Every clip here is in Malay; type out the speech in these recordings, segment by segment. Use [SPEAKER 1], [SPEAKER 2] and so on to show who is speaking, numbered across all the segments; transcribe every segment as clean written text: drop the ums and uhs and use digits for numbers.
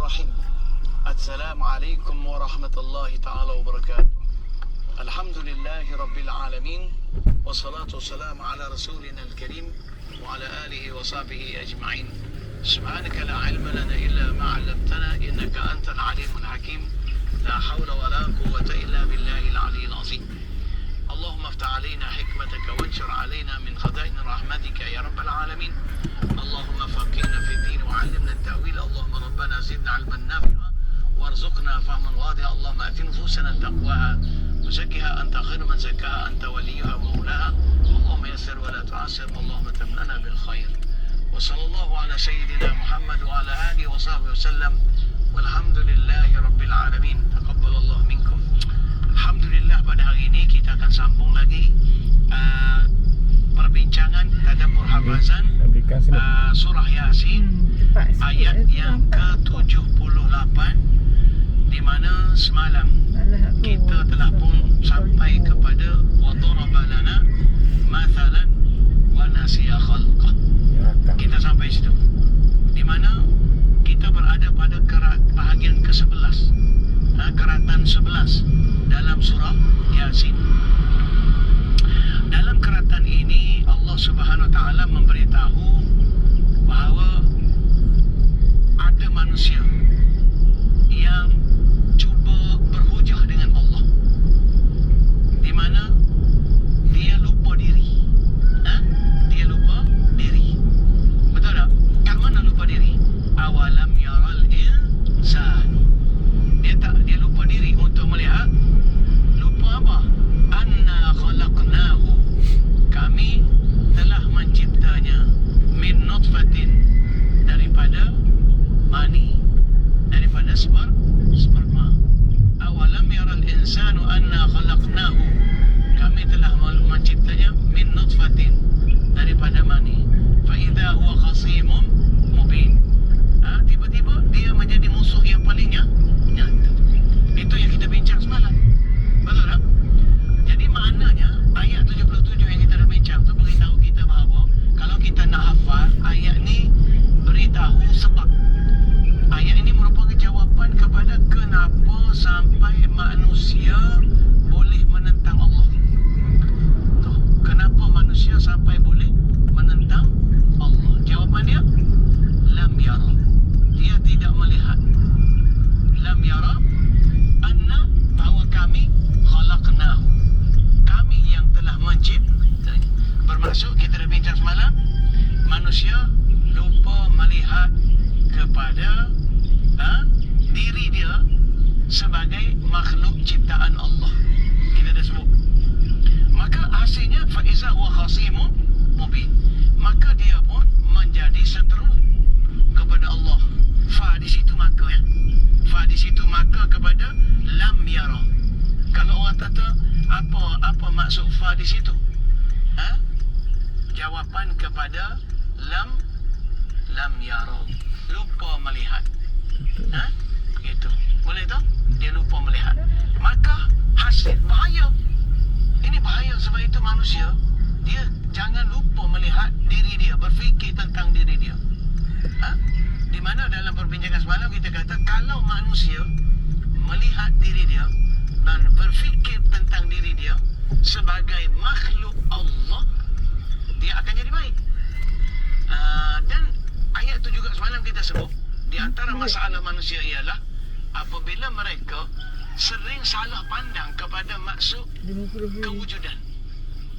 [SPEAKER 1] Bismillahirrahmanirrahim. Assalamualaikum warahmatullahi ta'ala wabarakatuh. Alhamdulillahi rabbil alamin. Wassalatu wassalamu ala rasulina al-karim wa ala alihi wa sahbihi ajma'in. Subhanaka la ilma lana illa ma 'allamtana innaka antal alimul hakim. La hawla wa la quwwata illa billahil aliyyil azim. Allahumma aftah alaina hikmataka wanshur alaina min khaza'in rahmatika ya rabbal alamin. اللهم فقهنا في الدين وعلمنا التأويل. اللهم ربنا زدنا علما نافعا وارزقنا فهما واضحا. اللهم آت نفوسنا تقواها وزكها أنت خير من زكاها أنت وليها ومولاها. اللهم يسر ولا تعسر. اللهم تم لنا بالخير. وصلى الله على سيدنا محمد وعلى آله وصحبه وسلم. والحمد لله رب العالمين. تقبل الله منكم. Alhamdulillah, pada hari ini kita akan sambung lagi perbincangan tadabbur hafazan surah Yasin ayat yang ke-78, di mana semalam kita telah pun sampai kepada wa daraba lana mathalan wa nasiya khalqah. Kita sampai situ, di mana kita berada pada bahagian ke-11, keratan 11 dalam surah Yasin. Dalam keratan ini Allah Subhanahu wa taala memberitahu bahawa ada manusia yang cuba berhujah dengan Allah, di mana dia lupa diri. Dia lupa diri. Betul tak? Kat mana lupa diri? Awalam yaral insan. Dia lupa diri untuk melihat. Lupa apa? Anna khalaqnahu. Kami telah menciptanya min nutfatin, daripada mani, daripada sperma. Awalam yaral insanu anna khalaqnahu. Kami telah menciptanya min nutfatin, daripada mani. Fa idza huwa khasimun mubin. Tiba-tiba dia menjadi musuh yang paling nyata. Itu yang kita bincang semalam. Betul tak? Jadi maknanya ayat 77 yang kita dah bincang tu beritahu kita bahawa kalau kita nak hafal ayat ni, beritahu sebab. Ayat ini merupakan jawapan kepada kenapa sampai manusia boleh menentang Allah. Tuh, kenapa manusia sampai boleh menentang Allah? Jawapannya lam yara. Dia tidak melihat. Lam yara anna, bahawa kami khalaqnahu. Kami yang telah menciptanya. Bermaksud, kita dah bincang semalam, manusia lupa melihat kepada diri dia sebagai makhluk ciptaan Allah. Kita dah sebut. Maka hasilnya fa iza huwa khasimun mubin. Maka dia pun menjadi seteru kepada Allah. Fa di situ maka Fa di situ maka kepada lam yara. Kalau orang kata apa maksud fa di situ? Jawapan kepada lam yara. Lupa melihat. Gitu. Boleh tak? Dia lupa melihat. Maka hasil bahaya. Ini bahaya, sebab itu manusia dia jangan lupa melihat diri dia, berfikir tentang diri dia. Di mana dalam perbincangan semalam kita kata kalau manusia melihat diri dia dan berfikir tentang diri dia sebagai makhluk Allah, dia akan jadi baik. Dan ayat itu juga semalam kita sebut, di antara masalah manusia ialah apabila mereka sering salah pandang kepada maksud kewujudan.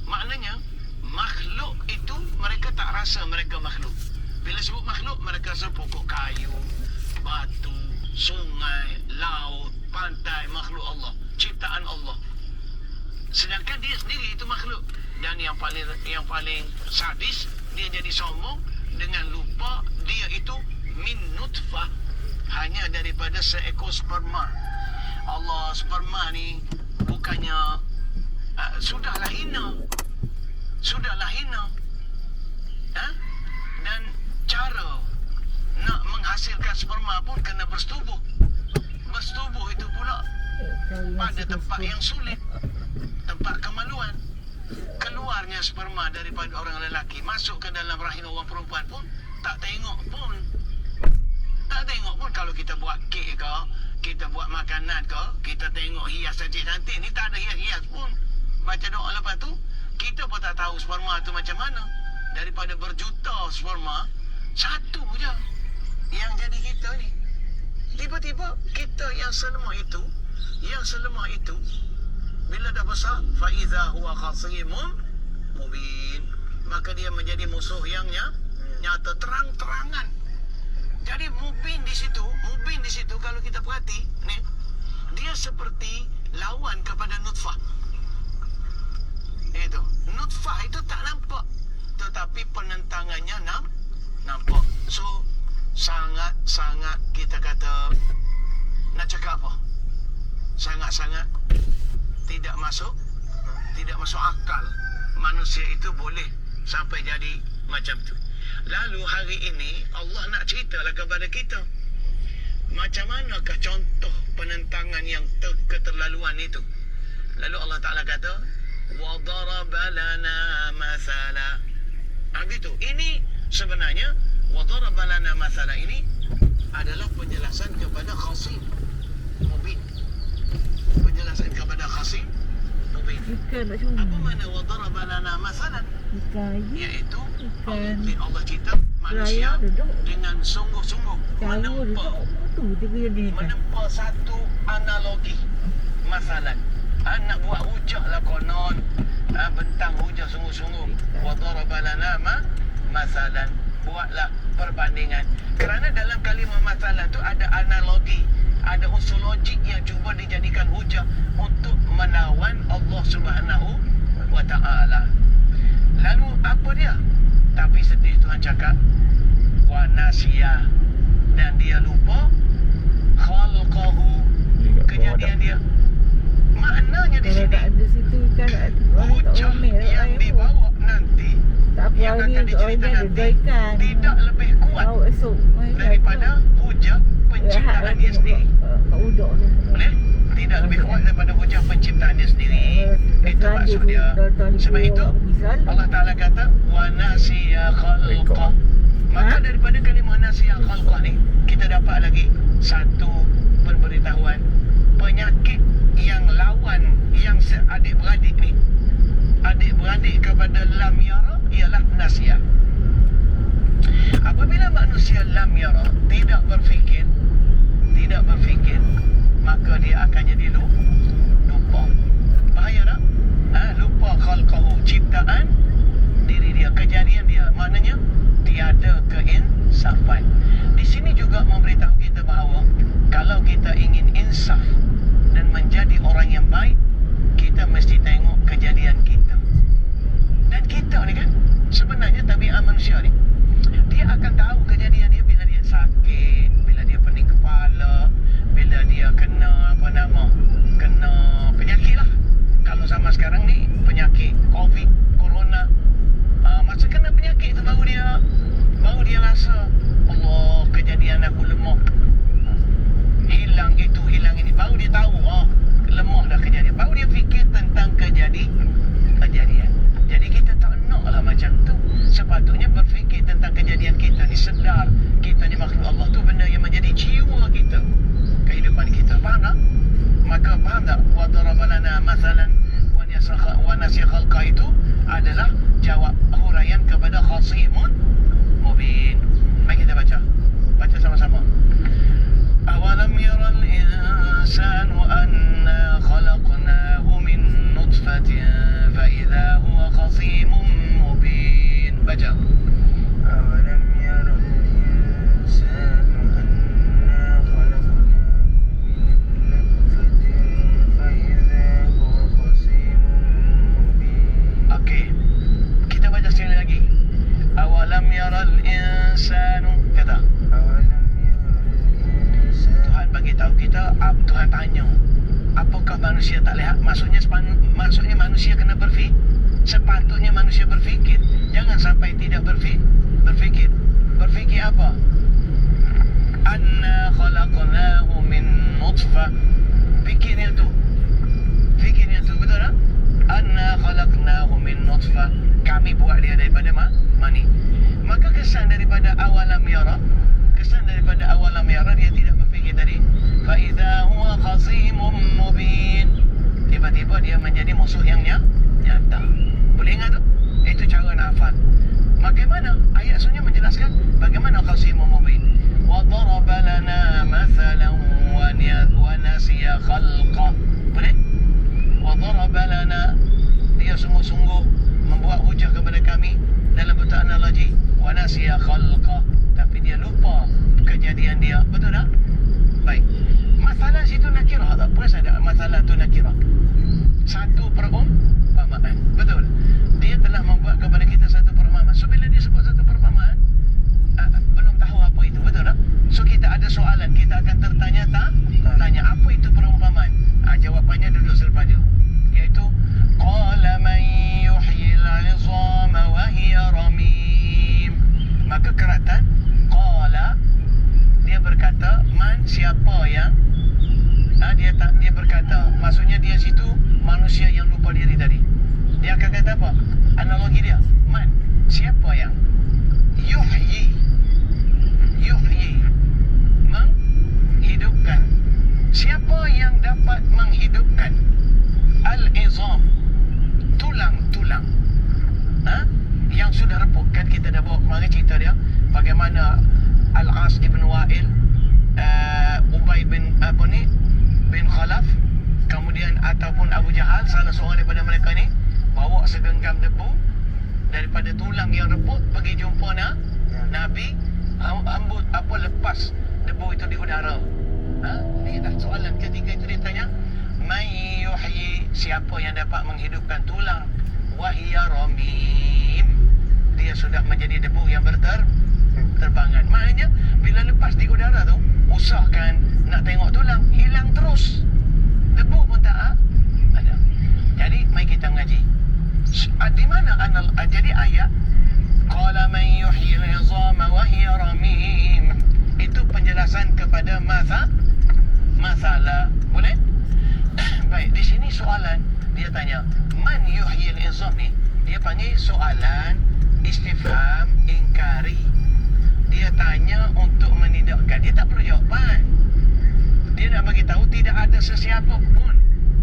[SPEAKER 1] Maknanya makhluk itu mereka tak rasa mereka makhluk. Bila sebut makhluk, mereka rasa pokok kayu, batu, sungai, laut, pantai, makhluk Allah, ciptaan Allah. Sedangkan dia sendiri itu makhluk. Dan yang paling sadis, dia jadi sombong dengan lupa dia itu min nutfah, hanya daripada seekor sperma. Allah, sperma ni bukannya sudahlah hina. Dan cara nak menghasilkan sperma pun kena bersetubuh. Bersetubuh itu pula pada tempat yang sulit, tempat kemaluan. Keluarnya sperma daripada orang lelaki masuk ke dalam rahim orang perempuan pun tak tengok pun. nak tengok pun kalau kita buat kek ke, kita buat makanan ke, kita tengok hias cantik-cantik ni tak ada hias-hias pun. Baca doa lepas tu, kita pun tak tahu sperma tu macam mana. Daripada berjuta sperma, satu je yang jadi kita ni. Tiba-tiba kita yang selemah itu, bila dah besar, fa iza huwa khasimun mubin, maka dia menjadi musuh yang nyata, terang-terangan. Jadi mubin di situ kalau kita perhati ni, dia seperti lawan kepada nutfah. Itu nutfah itu tak nampak, tetapi penentangannya nampak. So sangat-sangat kita kata, nak cakap apa, sangat-sangat tidak masuk akal manusia itu boleh sampai jadi macam tu. Lalu hari ini Allah nak ceritalah kepada kita, macam manakah contoh penentangan yang keterlaluan itu. Lalu Allah Ta'ala kata, wa daraba lana mathala. Gitu. Ini sebenarnya wa daraba lana mathala ini adalah penjelasan kepada khasim mubin. Penjelasan kepada khasim mubin. Apa makna wa daraba lana mathalan? Iaitu Allah cerita manusia dengan sungguh-sungguh menempa satu analogi. Masalan, nak buat hujah lah konon, bentang hujah sungguh-sungguh. Wa daraba lana mathalan, buatlah perbandingan. Kerana dalam kalimah mathalan tu ada analogi, ada unsur logik yang cuba dijadikan hujah untuk melawan Allah Subhanahu wa Ta'ala. Lalu apa dia? Tapi sedih Tuhan cakap, wa nasiya, dan dia lupa khalqahu, kejadian dia. Maknanya di sini hujah yang dibawa nanti, yang akan dicerita nanti, tidak lebih kuat daripada hujah penciptaan dia sendiri. Boleh? Tidak lebih kuat daripada hujah penciptaan dia sendiri. Itu maksud dia. Sebab itu Allah Ta'ala kata wa nasiya khalqah. Maka daripada kalimah nasiya khalqah ni, kita dapat lagi satu pemberitahuan. Penyakit yang lawan, yang adik-beradik ni, adik-beradik kepada lam yara, ialah nasiya. Apabila manusia lam yara, tidak berfikir, maka dia akan jadi lupa. Bahaya tak? Lupa khalqahu, ciptaan diri dia, kejadian dia. Maknanya tiada keinsafan. Di sini juga memberitahu kita bahawa kalau kita ingin insaf dan menjadi orang yang baik, kita mesti tengok kejadian kita. Dan kita ni kan, sebenarnya tabiat manusia ni, dia akan tahu kejadian dia bila dia sakit, bila dia pening kepala, bila dia kena kena penyakit lah. Kalau zaman sekarang ni penyakit COVID, corona, masa kena penyakit tu baru dia rasa, Allah, kejadian aku lemah, hilang itu, hilang ini, baru dia tahu lemah dah kejadian, baru dia fikir tentang kejadian. Jadi kita tak naklah macam tu. Sepatutnya berfikir tentang kejadian kita ni, sedar kita ni makhluk Allah tu, benda yang menjadi jiwa kita, kehidupan kita. Faham tak? Maka faham tak? Wa daraba lana mathalan wa nasiya khalqah itu adalah jawab huraian kepada khasimun mubin. Mari kita baca sama-sama. Awalam yaral insanu anna khalaqnahu min nutfatin fa idza huwa khasimun mubin. Baca. Awalam yaral insanu anna khalaqnahu min nutfatin fa idza huwa khasimun mubin. Okey. Kita baca sekali lagi. Awalam yaral insanu, kata. Tuhan bagi tahu kita, Tuhan tanya, apakah manusia tak lihat? Maksudnya manusia kena berfikir. Sepatutnya manusia berfikir. Jangan sampai tidak berfikir. Berfikir apa? Anna khalaqnahu min nutfah. Fikirnya tu, betul tak? Anna khalaqnahu min nutfah. Kami buat dia daripada mani. Maka kesan daripada awalam yara, kesan daripada awal lam yara, dia tidak berfikir tadi. Fa idza huwa khasimun mubin. Tiba-tiba dia menjadi musuh yang nyata. Boleh ingat tu? Itu cara nak hafal. Bagaimana? Ayat sebenarnya menjelaskan bagaimana khasimun mubin. Wa daraba lana mathalan wa nasiya khalqa. Boleh? Wa daraba lana, dia sungguh-sungguh membuat hujah kepada kami dalam bentuk analogi. Wa nasiya khalqa, tapi dia lupa kejadian dia. Betul tak? Baik. Masalah situ nakirah tak? Perasan tak masalah tu nakirah? Satu perumpamaan. Betul? Dia telah membuat kepada kita satu perumpamaan. So bila dia sebut satu perumpamaan, belum tahu apa itu. Betul tak? So kita ada soalan, kita akan tertanya tanya apa itu perumpamaan. Jawapannya duduk selepas itu, iaitu qala man yuhyil 'izama wa hiya ramim. Maka keratan qala, dia berkata, man, siapa yang dia berkata, maksudnya dia situ manusia yang lupa diri tadi. Dia akan kata apa? Analogi dia, man, siapa yang yuhyi, menghidupkan, siapa yang dapat menghidupkan al-izam, tulang-tulang yang sudah reput. Kan kita dah bawa kemarin cerita dia bagaimana Al-As ibn Wa'il, Ubay bin bin Khalaf, kemudian ataupun Abu Jahal, salah seorang daripada mereka ni bawa segenggam debu daripada tulang yang reput pergi jumpa Nabi, hambut lepas debu itu di udara. Ni dah soalan ketiga itu, dia tanya may yuhyi, siapa yang dapat menghidupkan tulang, wahiya ramim, dia sudah menjadi debu yang terbangan. Maknanya bila lepas di udara tu, usahakan nak tengok tulang, hilang terus, debu pun tak ada. Jadi mari kita mengaji di mana jadi ayat qala man yuhyi al-'izama wa hiya ramim, itu penjelasan kepada masalah. Boleh? Baik, di sini soalan dia tanya man yuhyi al-'izam ni, dia panggil soalan istifham ingkari. Dia tanya untuk menidakkan, dia tak perlu jawapan. Dia nak bagi tahu tidak ada sesiapa pun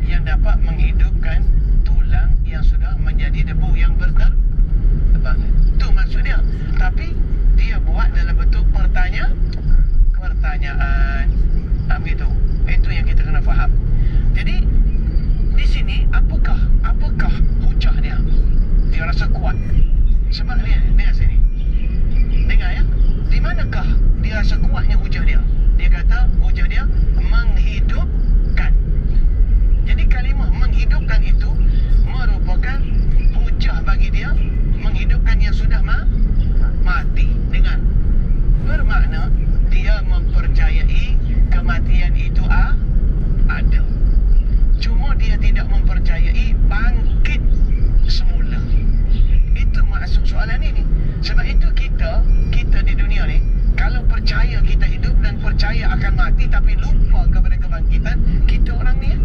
[SPEAKER 1] yang dapat menghidupkan tulang yang sudah menjadi debu yang berterbangan. Itu maksud dia. Tapi dia buat dalam bentuk pertanyaan. Begitu. Itu yang kita kena faham. Jadi di sini apakah hujah dia? Dia rasa kuat. Sebab dia dengar sini. Dengar ya. Di manakah dia rasa kuatnya hujah dia? Dia kata hujah dia menghidupkan. Jadi kalimah menghidupkan itu merupakan hujah bagi dia menghidupkan yang sudah mati. Dengan bermakna dia mempercayai kematian itu ada. Cuma dia tidak mempercayai bangkit semula. Itu maksud soalan ini. Sebab itu kita di dunia ni, kalau percaya kita hidup dan percaya akan mati tapi lupa kepada kebangkitan, kita orang ni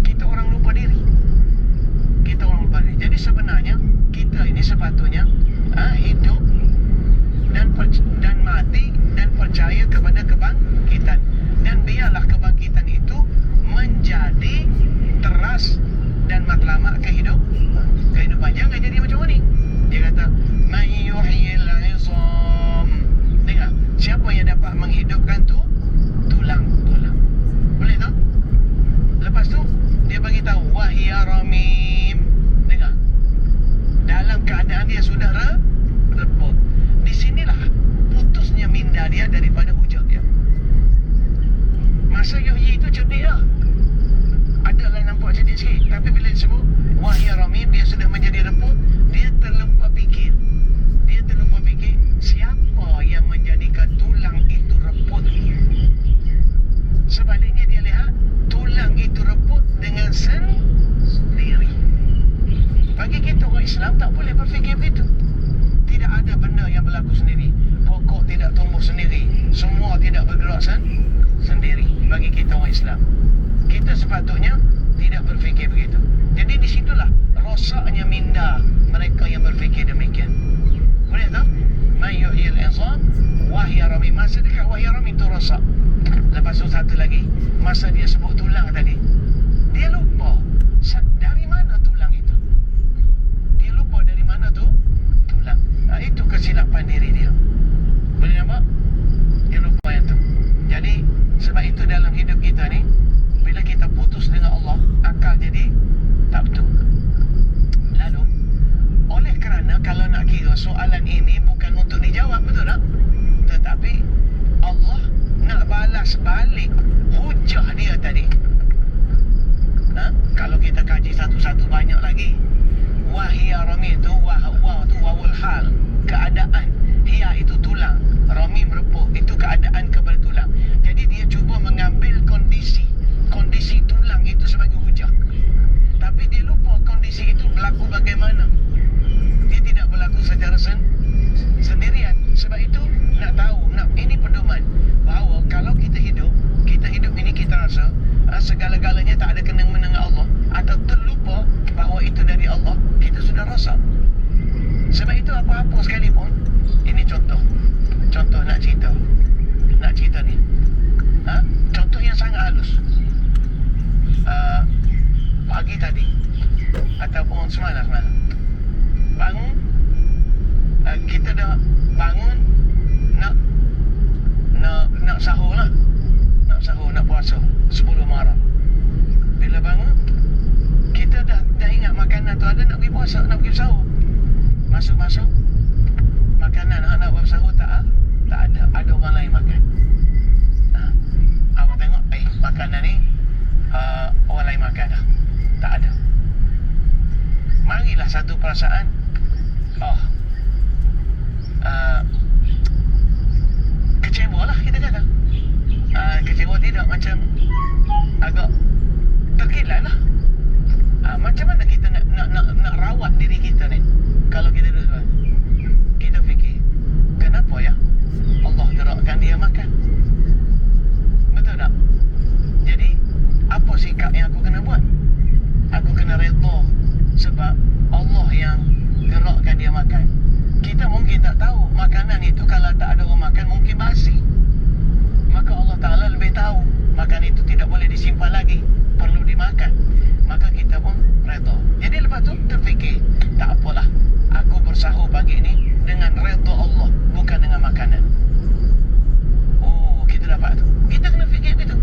[SPEAKER 1] kita orang lupa diri. Jadi sebenarnya kita ini sepatutnya hidup dan mati dan percaya kepada kebangkitan. Dan biarlah kebangkitan itu menjadi teras dan matlamat kehidupan. Jangan jadi macam ni. Dia kata man yuhyil 'izam. Dengar, siapa yang dapat menghidupkan tulang. Boleh tak? Lepas tu dia bagi tahu wahiya ramim. Dengar, dalam keadaan dia sudah reput. Di sinilah putusnya minda dia daripada hujah dia. Masa yuhyi itu cerdik lah, adalah nampak cerdik sikit. Tapi bila disebut wahiya ramim, dia sudah menjadi reput. Dia terlupa fikir siapa yang menjadikan tulang itu reput. Sebaliknya dia lihat tulang itu reput dengan sendiri. Bagi kita orang Islam tak boleh berfikir begitu. Tidak ada benda yang berlaku sendiri. Pokok tidak tumbuh sendiri. Semua tidak bergerak sendiri. Bagi kita orang Islam, kita sepatutnya tidak berfikir begitu. Jadi di situlah rosaknya minda mereka yang berfikir demikian. Boleh tak? Man yuhyil izam wa hiya ramim. Masa dekat wa hiya ramim tu rosak. Lepas tu satu lagi, masa dia sebut tulang tadi, dia lupa dari mana tulang itu. Dia lupa dari mana tu tulang. Itu kesilapan diri dia. Boleh nampak? Dia lupa yang tu. Jadi sebab itu dalam hidup kita ni, bila kita putus dengan Allah, akal jadi tak betul. Lalu oleh kerana kalau nak kira soalan ini bukan untuk dijawab, betul tak? Tetapi Allah nak balas balik hujah dia tadi. Kalau kita kaji satu-satu banyak lagi. Wahia ramim tu, wah tu wawul hal, keadaan. Hia itu tulang, ramim repuk, itu keadaan kepada tulang. Jadi dia cuba mengambil kondisi tulang itu sebagai hujah. Tapi dia lupa kondisi itu berlaku bagaimana. Dia tidak berlaku secara sendirian. Sebab itu nak tahu, ini pedoman bahawa kalau kita hidup ini kita rasa segala-galanya tak ada kena-mena dengan Allah, atau terlupa bahawa itu dari Allah, kita sudah rasa. Sebab itu apa-apa sekalipun, ini contoh nak cerita ni. Contoh yang sangat halus. Pagi tadi ataupun semalam bangun, kita dah bangun nak sahur lah. Nak puasa 10 Muharram. Bila bangun, kita dah ingat makanan tu ada, nak pergi puasa, nak pergi sahur. Masuk makanan nak buat sahur tak ada. Ada orang lain makan. Abang tengok, makanan ni orang lain makan dah. Tak ada. Marilah satu perasaan, kecewa lah kita kata. Kecewa tidak, macam agak terkilat lah. Macam mana kita nak rawat diri kita ni? Kalau kita duduk, kita fikir, kenapa ya Allah gerakkan dia makan? Betul tak? Jadi apa sikap yang aku kena buat? Aku kena redha sebab Allah yang gerakkan dia makan. Kita mungkin tak tahu makanan itu kalau tak ada orang makan mungkin basi. Maka Allah Ta'ala lebih tahu makanan itu tidak boleh disimpan lagi, perlu dimakan. Maka kita pun redha. Jadi lepas tu terfikir, tak apalah, aku bersahur pagi ini dengan redha Allah, bukan dengan makanan. Kita dapat tu. Kita kena fikir begitu.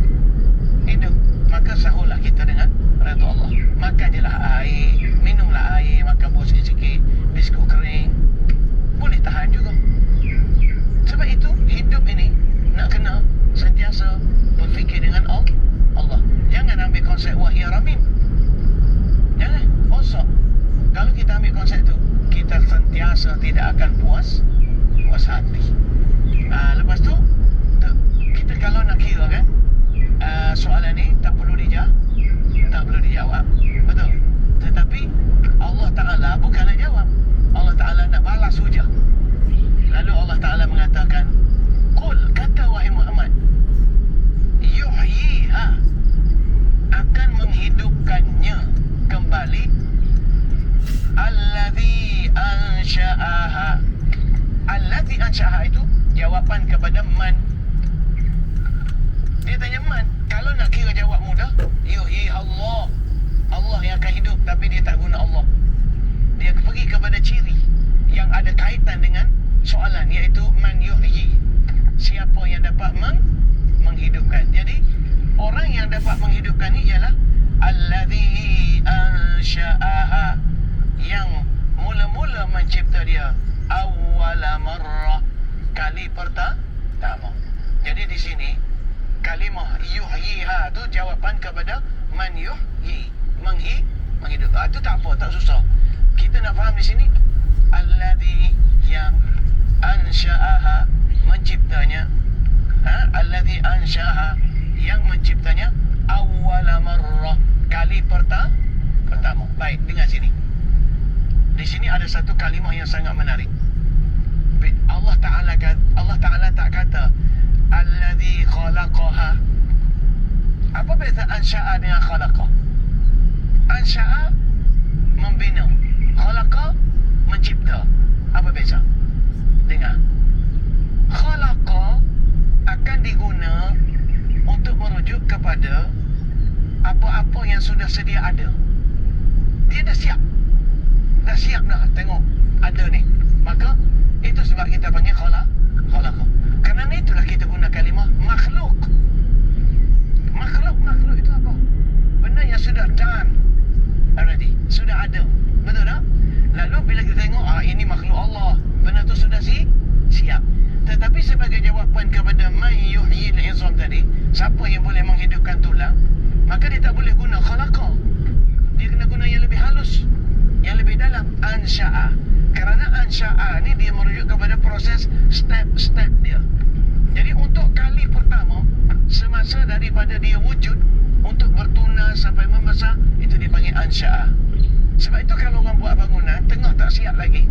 [SPEAKER 1] Hidup, maka sahurlah kita dengan redha Allah. Makan je lah air, minumlah air, makan buah sikit-sikit, biskut kering, boleh tahan juga. Sebab itu hidup ini nak kena sentiasa berfikir dengan Allah. Jangan ambil konsep wahia ramim. Jangan rosak. Kalau kita ambil konsep tu, kita sentiasa tidak akan puas hati. Lepas tu kita kalau nak kira kan, soalan ni tak perlu dijawab. Betul. Tetapi Allah Ta'ala bukan nak jawab. Allah Ta'ala nak balas hujah. Lalu Allah Ta'ala mengatakan, Qul, kata wahai Muhammad, yuhyiha, akan menghidupkannya kembali, alladhi ansha'aha. Alladhi ansha'aha itu jawapan kepada man. Dia tanya man. Kalau nak kira jawab mudah, yuhyi Allah, Allah yang akan hidup, tapi dia tak guna Allah. Dia pergi kepada ciri yang ada kaitan dengan soalan, iaitu man yuhyi, siapa yang dapat menghidupkan. Jadi orang yang dapat menghidupkan ni ialah alladhi ansha'aha, yang mula-mula mencipta dia, awwala marrah, kali pertama. Jadi di sini kalimah yuhyiha tu jawapan kepada man yuhyi, menghidupkan. Itu tak apa, tak susah. Kita nak faham di sini, alladhi, yang ansha'aha, menciptanya. Alladhi ansha'aha, yang menciptanya, awwala marrah, kali pertama. Baik, dengar sini. Di sini ada satu kalimah yang sangat menarik. Allah Ta'ala tak kata alladhi khalaqaha. Apa beza ansha'a dengan khalaqa? Ansha'a membina, khalaqa mencipta. Apa beza? dah sedia ada. Dia dah siap. Dah siap dah tengok ada ni. Maka itu sebab kita panggil khalaqah. Kerana itulah kita guna kalimah makhluk. Makhluk itu apa? Benda yang sudah done already, sudah ada. Betul tak? Lalu bila kita tengok ini makhluk Allah, benda tu sudah siap. Tetapi sebagai jawapan kepada man yuhyil izam tadi, siapa yang boleh menghidupkan tulang, maka dia tak boleh guna khalaqah. Dia kena guna yang lebih halus, yang lebih dalam, ansya'a. Kerana ansya'a ni dia merujuk kepada proses step-step dia. Jadi untuk kali pertama, semasa daripada dia wujud untuk bertunas sampai membesar, itu dipanggil ansya'a. Sebab itu kalau orang buat bangunan tengah tak siap lagi,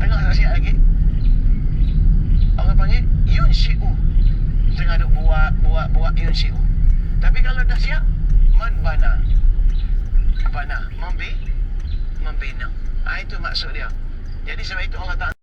[SPEAKER 1] tengah tak siap lagi, orang panggil yunshi'u. Tengah duk buat yunshi'u. Tapi kalau dah siap, man bana, membina. Itu maksud dia. Jadi sebab itu Allah Ta'ala